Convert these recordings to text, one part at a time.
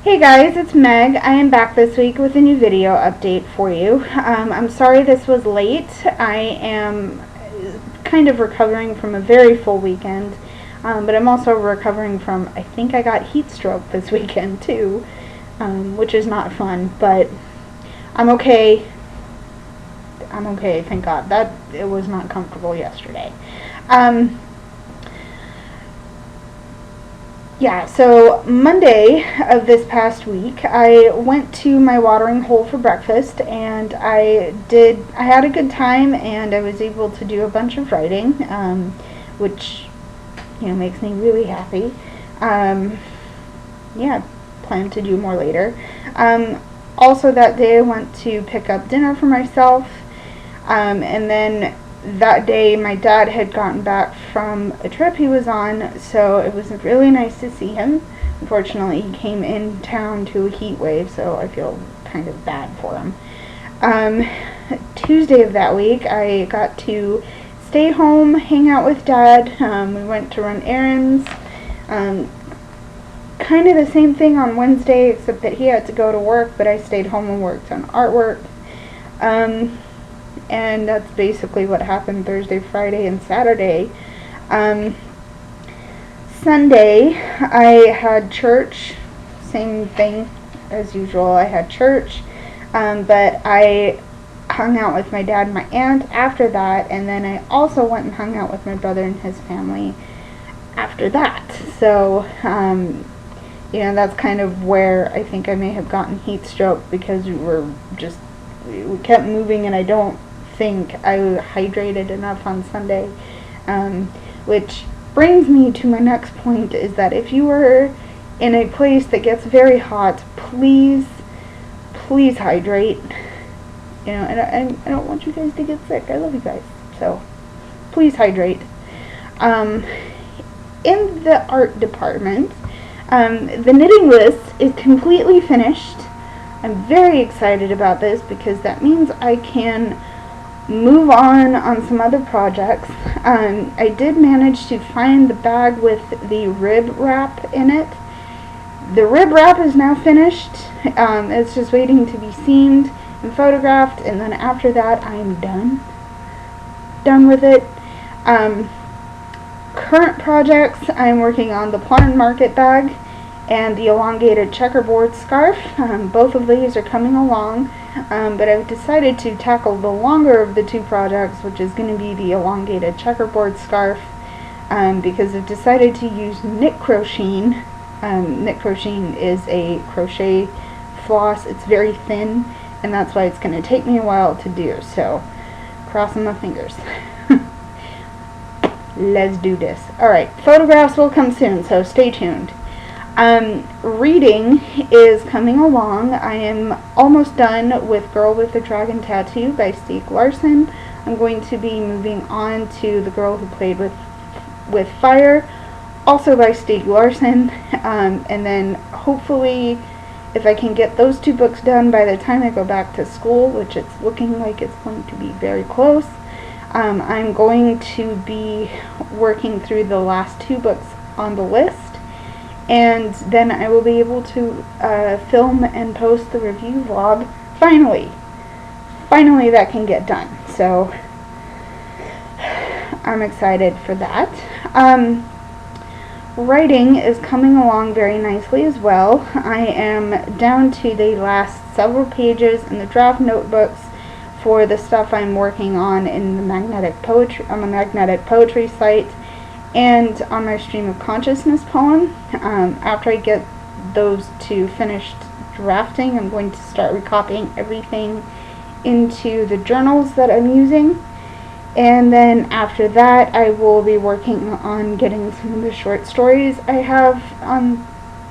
Hey guys, it's Meg. I am back this week with a new video update for you. I'm sorry this was late. I am kind of recovering from a very full weekend, but I'm also recovering from, I think I got heat stroke this weekend too, which is not fun, but I'm okay. I'm okay, thank God. It was not comfortable yesterday. Yeah, so Monday of this past week, I went to my watering hole for breakfast, and I had a good time, and I was able to do a bunch of writing, which, makes me really happy. Yeah, plan to do more later. Also that day I went to pick up dinner for myself, and then that day my dad had gotten back from a trip he was on, so it was really nice to see him. Unfortunately, he came in town to a heat wave, so I feel kind of bad for him. Tuesday of that week, I got to stay home, hang out with Dad. We went to run errands. Kind of the same thing on Wednesday, except that he had to go to work, but I stayed home and worked on artwork. And that's basically what happened Thursday, Friday, and Saturday. Sunday, I had church. Same thing as usual. I had church, but I hung out with my dad and my aunt after that, and then I also went and hung out with my brother and his family after that. So, that's kind of where I think I may have gotten heat stroke, because we kept moving, and I don't think I hydrated enough on Sunday, which brings me to my next point, is that if you are in a place that gets very hot, please hydrate. And I don't want you guys to get sick. I love you guys, so please hydrate. In the art department, the knitting list is completely finished. I'm very excited about this because that means I can move on some other projects. I did manage to find the bag with the rib wrap in it. The rib wrap is now finished. It's just waiting to be seamed and photographed, and then after that I am done with it. Current projects, I'm working on the Pawn Market bag and the elongated checkerboard scarf. Both of these are coming along, but I've decided to tackle the longer of the two projects, which is going to be the elongated checkerboard scarf, because I've decided to use knit crocheting. Knit crocheting is a crochet floss. It's very thin, and that's why it's going to take me a while to do, so crossing my fingers. Let's do this. Alright, photographs will come soon, so stay tuned. Reading is coming along. I am almost done with Girl with the Dragon Tattoo by Stieg Larsson. I'm going to be moving on to The Girl Who Played with Fire, also by Stieg Larsson, and then hopefully, if I can get those two books done by the time I go back to school, which it's looking like it's going to be very close, I'm going to be working through the last two books on the list, and then I will be able to film and post the review vlog. Finally that can get done, so I'm excited for that. Writing is coming along very nicely as well. I am down to the last several pages in the draft notebooks for the stuff I'm working on in the magnetic poetry site, and on my Stream of Consciousness poem. After I get those two finished drafting, I'm going to start recopying everything into the journals that I'm using, and then after that I will be working on getting some of the short stories I have on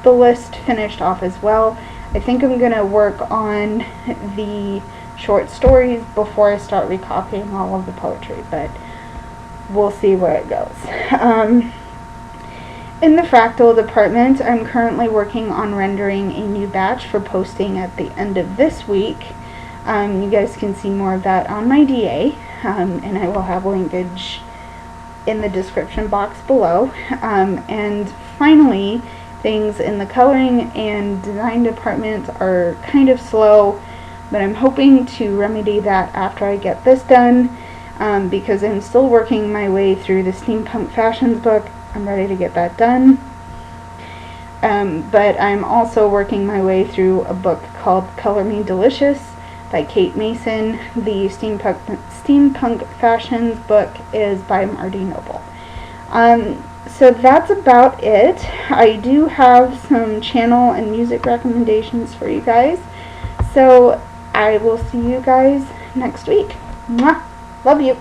the list finished off as well. I think I'm going to work on the short stories before I start recopying all of the poetry, but we'll see where it goes. In the fractal department, I'm currently working on rendering a new batch for posting at the end of this week. You guys can see more of that on my DA, and I will have linkage in the description box below. And finally, things in the coloring and design departments are kind of slow, but I'm hoping to remedy that after I get this done, because I'm still working my way through the Steampunk Fashions book. I'm ready to get that done. But I'm also working my way through a book called Color Me Delicious by Kate Mason. The Steampunk Fashions book is by Marty Noble. So that's about it. I do have some channel and music recommendations for you guys. So I will see you guys next week. Mwah! Love you.